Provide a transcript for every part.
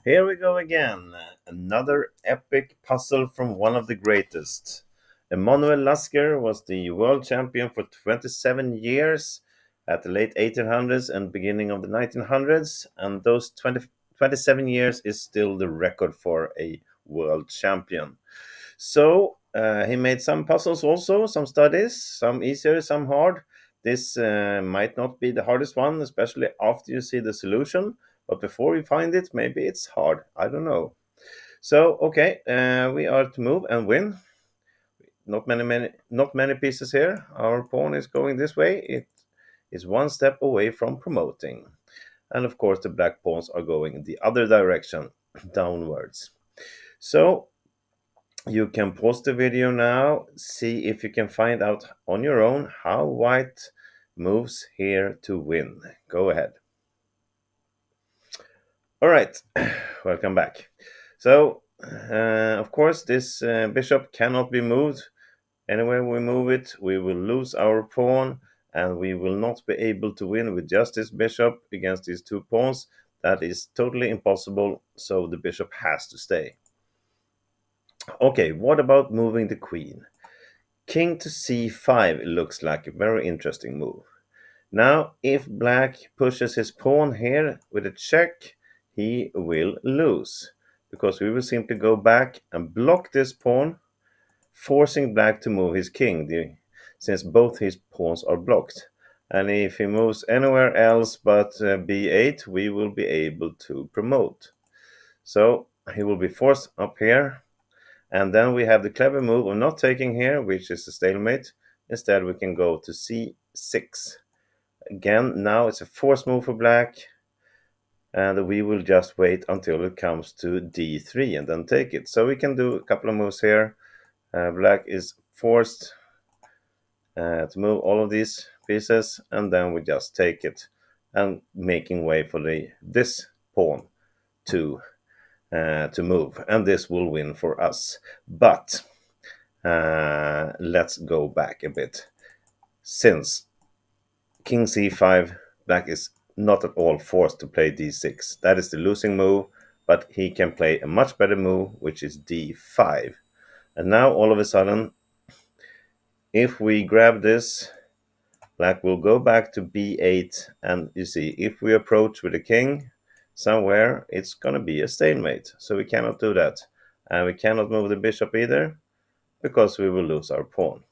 Here we go again. Another epic puzzle from one of the greatest. Emanuel Lasker was the world champion for 27 years at the late 1800s and beginning of the 1900s, and those 27 years is still the record for a world champion. So he made some puzzles also, some studies, some easier, some hard. This might not be the hardest one, especially after you see the solution. But before you find it, maybe it's hard. I don't know. So okay, we are to move and win. Not many pieces here. Our pawn is going this way. It is one step away from promoting, and of course the black pawns are going the other direction, downwards. So you can pause the video now, see if you can find out on your own how white moves here to win. Go ahead. All right, welcome back. So, of course, this bishop cannot be moved. Anywhere we move it, we will lose our pawn, and we will not be able to win with just this bishop against these two pawns. That is totally impossible, so the bishop has to stay. Okay, what about moving the queen? King to c5 looks like a very interesting move. Now, if black pushes his pawn here with a check, he will lose, because we will simply go back and block this pawn, forcing black to move his king, since both his pawns are blocked. And if he moves anywhere else but b8, we will be able to promote. So he will be forced up here, and then we have the clever move of not taking here, which is a stalemate. Instead, we can go to c6. Again, now it's a forced move for black, and we will just wait until it comes to d3 and then take it. So we can do a couple of moves here. Black is forced to move all of these pieces, and then we just take it and making way for this pawn to move, and this will win for us. But let's go back a bit. Since king c5, black is not at all forced to play d6. That is the losing move, but he can play a much better move, which is d5. And now all of a sudden, if we grab this, black will go back to b8, and you see, if we approach with a king somewhere, it's going to be a stalemate. So we cannot do that. And we cannot move the bishop either, because we will lose our pawn.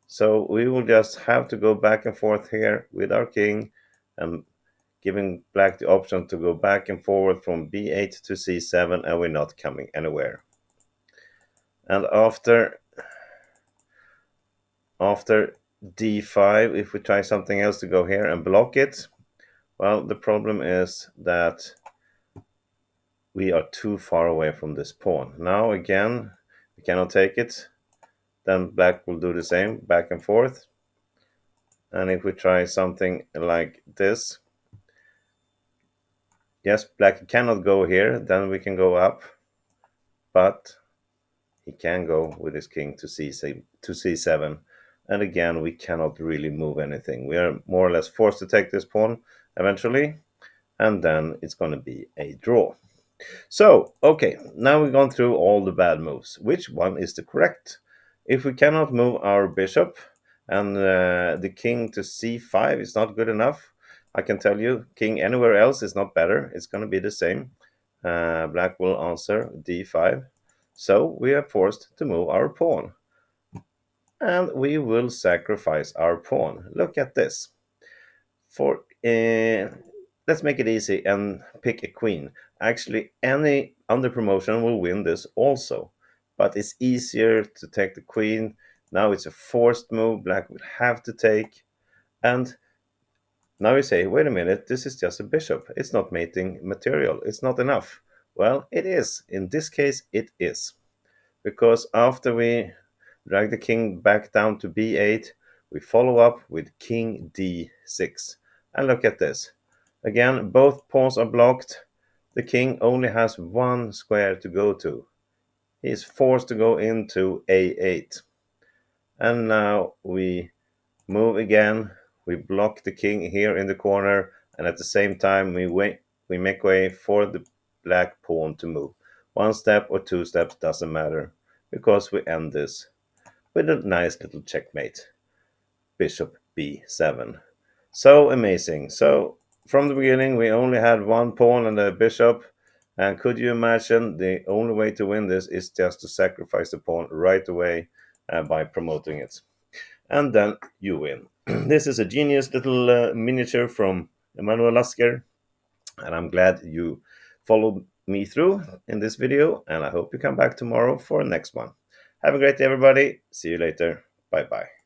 So we will just have to go back and forth here with our king, and giving black the option to go back and forward from b8 to c7, and we're not coming anywhere. And after d5, if we try something else to go here and block it, well, the problem is that we are too far away from this pawn. Now again, we cannot take it. Then black will do the same, back and forth. And if we try something like this, yes, black cannot go here, then we can go up, but he can go with his king to c7, and again we cannot really move anything. We are more or less forced to take this pawn eventually, and then it's going to be a draw. So, okay, now we've gone through all the bad moves. Which one is the correct? If we cannot move our bishop, and the king to c5 is not good enough, I can tell you, king anywhere else is not better. It's going to be the same. Black will answer d5. So we are forced to move our pawn. And we will sacrifice our pawn. Look at this. Let's make it easy and pick a queen. Actually, any under promotion will win this also. But it's easier to take the queen. Now it's a forced move. Black will have to take. And now you say, wait a minute, this is just a bishop. It's not mating material. It's not enough. Well, it is. In this case, it is. Because after we drag the king back down to b8, we follow up with king d6. And look at this. Again, both pawns are blocked. The king only has one square to go to. He is forced to go into a8. And now we move again. We block the king here in the corner, and at the same time we make way for the black pawn to move. One step or two steps doesn't matter, because we end this with a nice little checkmate. Bishop b7. So amazing. So from the beginning, we only had one pawn and a bishop. And could you imagine the only way to win this is just to sacrifice the pawn right away by promoting it? And then you win. This is a genius little miniature from Emanuel Lasker, and I'm glad you followed me through in this video, and I hope you come back tomorrow for the next one. Have a great day, everybody. See you later. Bye bye.